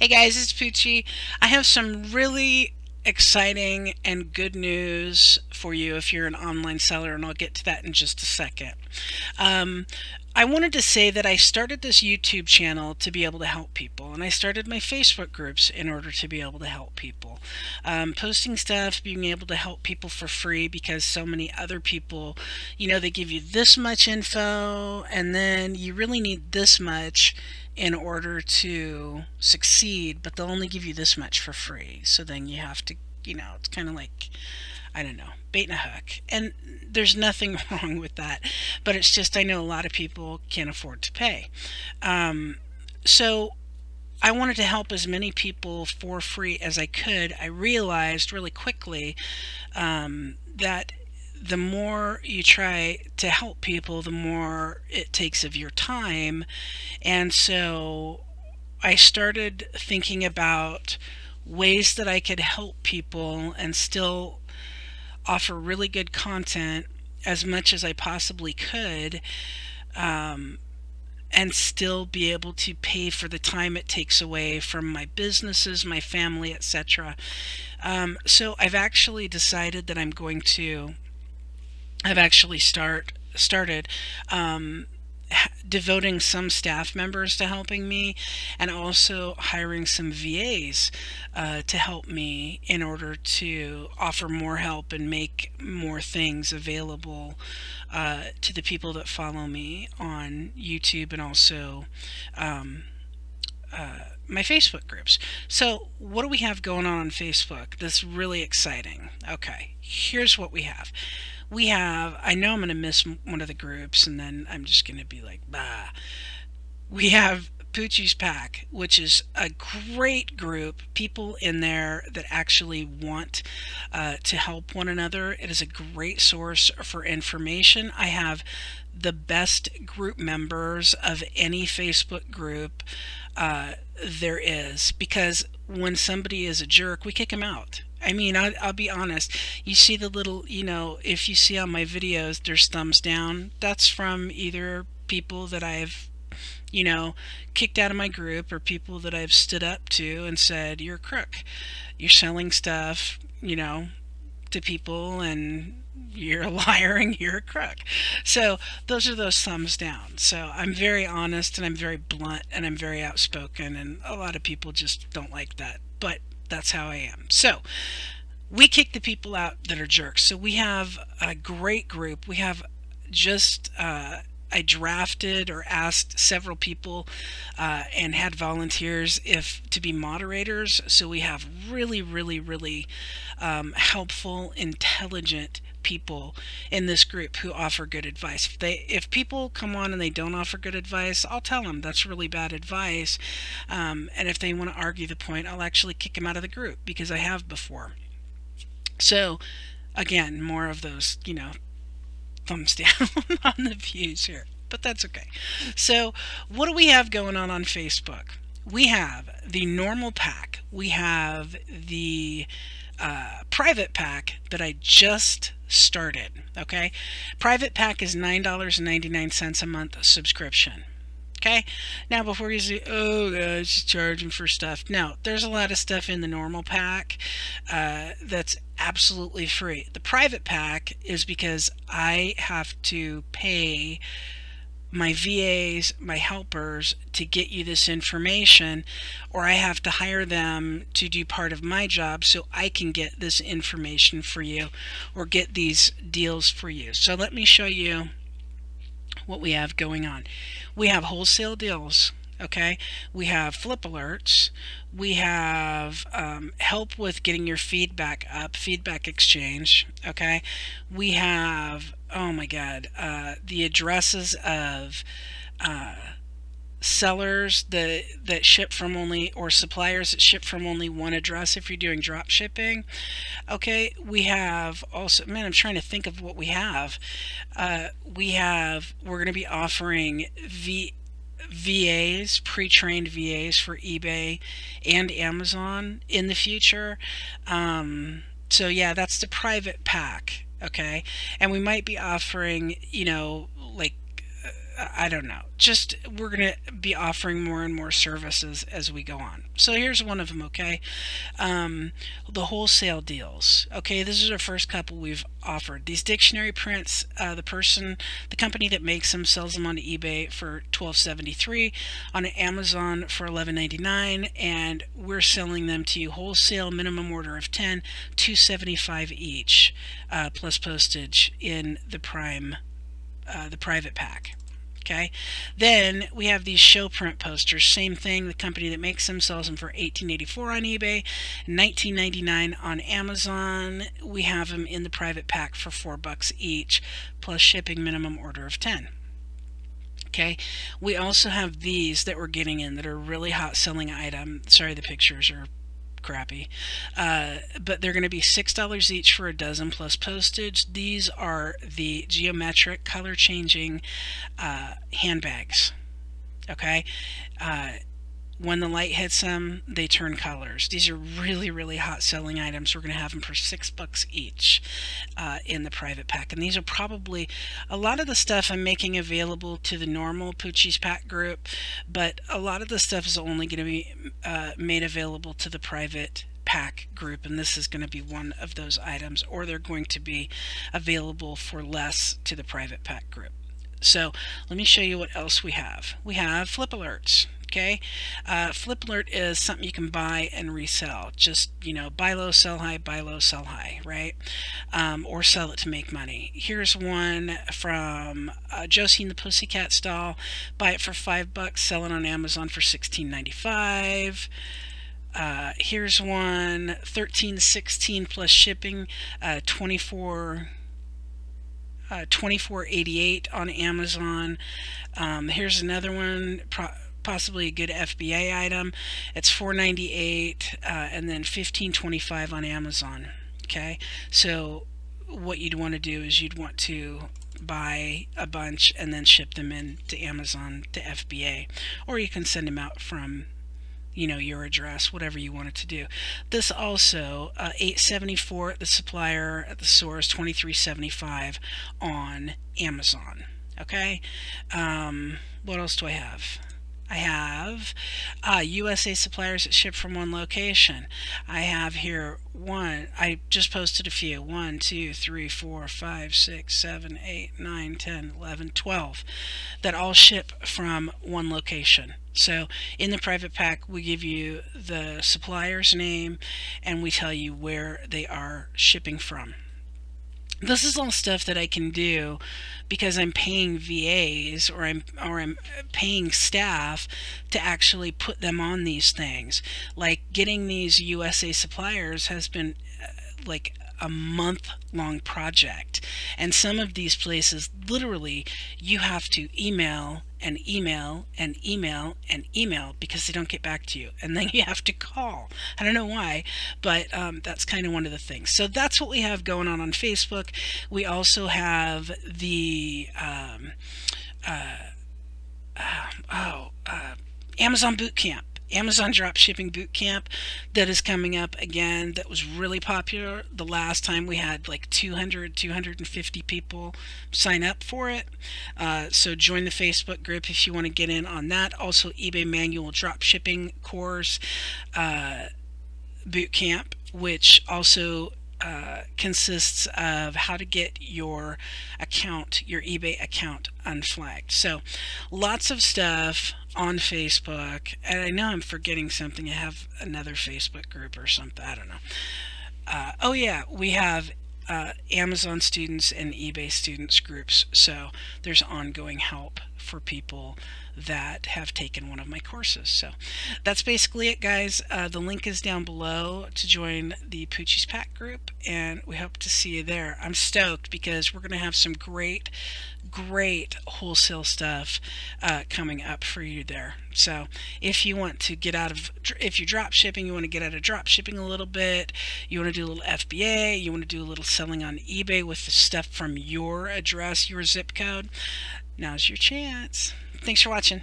Hey guys, it's Poochie. I have some really exciting and good news for you if you're an online seller, and I'll get to that in just a second. Um, I wanted to say that I started this YouTube channel to be able to help people, and I started my Facebook groups in order to be able to help people. Posting stuff, being able to help people for free because so many other people, they give you this much info, and then you really need this much in order to succeed, but they'll only give you this much for free. So then you have to, it's kind of like, I don't know, bait and a hook. And there's nothing wrong with that, but it's just I know a lot of people can't afford to pay. So I wanted to help as many people for free as I could. I realized really quickly that the more you try to help people, the more it takes of your time. And so I started thinking about ways that I could help people and still offer really good content as much as I possibly could, and still be able to pay for the time it takes away from my businesses, my family, etc. So I've actually decided that I've actually started devoting some staff members to helping me, and also hiring some VAs to help me in order to offer more help and make more things available to the people that follow me on YouTube, and also my Facebook groups. So what do we have going on Facebook that's really exciting? Okay, here's what we have. I know I'm going to miss one of the groups, and then I'm just going to be like, bah. We have Poochie's Pack, which is a great group, people in there that actually want to help one another. It is a great source for information. I have the best group members of any Facebook group there is, because when somebody is a jerk, we kick them out. I mean, I'll be honest. You see the little, if you see on my videos, there's thumbs down. That's from either people that I've, kicked out of my group, or people that I've stood up to and said, you're a crook. You're selling stuff, to people, and you're a liar and you're a crook. So those are those thumbs down. So I'm very honest, and I'm very blunt, and I'm very outspoken, and a lot of people just don't like that. But that's how I am. So we kick the people out that are jerks. So we have a great group. We have just I drafted or asked several people and had volunteers to be moderators. So we have really, really, really helpful, intelligent people in this group who offer good advice. If people come on and they don't offer good advice, I'll tell them that's really bad advice. And if they want to argue the point, I'll actually kick them out of the group, because I have before. So again, more of those, thumbs down on the views here, but that's okay. So what do we have going on Facebook? We have the normal pack. We have the private pack that I just started. Okay, private pack is $9.99 a month subscription. Okay, now before you say, oh gosh, she's charging for stuff. No, there's a lot of stuff in the normal pack that's absolutely free. The private pack is because I have to pay my VAs, my helpers, to get you this information, or I have to hire them to do part of my job so I can get this information for you, or get these deals for you. So let me show you what we have going on. We have wholesale deals. Okay, we have flip alerts. We have help with getting your feedback up, feedback exchange. Okay, we have, oh my God, the addresses of sellers that ship from only, or suppliers that ship from only one address if you're doing drop shipping. Okay, we have also, man, I'm trying to think of what we have. We're going to be offering VAs, pre-trained VAs for eBay and Amazon in the future. So yeah, that's the private pack. Okay, and we might be offering, like I don't know. Just we're going to be offering more and more services as we go on. So here's one of them, okay? The wholesale deals. Okay, this is our first couple we've offered. These dictionary prints, the company that makes them sells them on eBay for $12.73, on Amazon for $11.99, and we're selling them to you wholesale, minimum order of 10, $2.75 each, plus postage in the private pack. Okay, then we have these show print posters. Same thing. The company that makes them sells them for $18.84 on eBay, $19.99 on Amazon. We have them in the private pack for $4 each, plus shipping, minimum order of 10. Okay, we also have these that we're getting in that are really hot selling item. Sorry, the pictures are crappy, but they're going to be $6 each for a dozen plus postage. These are the geometric color changing handbags. Okay, when the light hits them, they turn colors. These are really, really hot selling items. We're going to have them for $6 each in the private pack. And these are probably a lot of the stuff I'm making available to the normal Poochie's Pack group, but a lot of the stuff is only going to be made available to the private pack group, and this is going to be one of those items, or they're going to be available for less to the private pack group. So let me show you what else we have. We have flip alerts. Okay, flip alert is something you can buy and resell. Just, you know, buy low, sell high, right? Or sell it to make money. Here's one from Josie and the Pussycat doll. Buy it for $5, sell it on Amazon for $16.95. Here's one, 13.16 plus shipping, $24.88 on Amazon. Here's another one, possibly a good FBA item. It's $4.98 and then $15.25 on Amazon. Okay, so what you'd want to do is you'd want to buy a bunch and then ship them in to Amazon to FBA, or you can send them out from, you know, your address, whatever you want it to do. This also $8.74 at the supplier, at the source $23.75 on Amazon. Okay, what else do I have? I have USA suppliers that ship from one location. I have here one, I just posted a few, 1, 2, 3, 4, 5, 6, 7, 8, 9, 10, 11, 12 that all ship from one location. So in the private pack, we give you the supplier's name and we tell you where they are shipping from. This is all stuff that I can do because I'm paying VAs or I'm paying staff to actually put them on these things. Like getting these USA suppliers has been like a month-long project, and some of these places literally you have to email and email and email and email because they don't get back to you, and then you have to call. I don't know why, but that's kind of one of the things. So that's what we have going on Facebook. We also have the Amazon Bootcamp, Amazon Dropshipping Bootcamp that is coming up again. That was really popular. The last time we had like 250 people sign up for it. So join the Facebook group if you want to get in on that. Also eBay Manual Dropshipping Course Bootcamp, which also consists of how to get your account, your eBay account unflagged. So lots of stuff on Facebook, and I know I'm forgetting something. I have another Facebook group or something, I don't know. Oh yeah, we have Amazon students and eBay students groups, so there's ongoing help for people that have taken one of my courses. So that's basically it, guys. The link is down below to join the Poochie's Pack group, and we hope to see you there. I'm stoked because we're going to have some great wholesale stuff coming up for you there. So if you want to get out of, if you're drop shipping, you want to get out of drop shipping a little bit, you want to do a little FBA, you want to do a little selling on eBay with the stuff from your address, your zip code, now's your chance. Thanks for watching.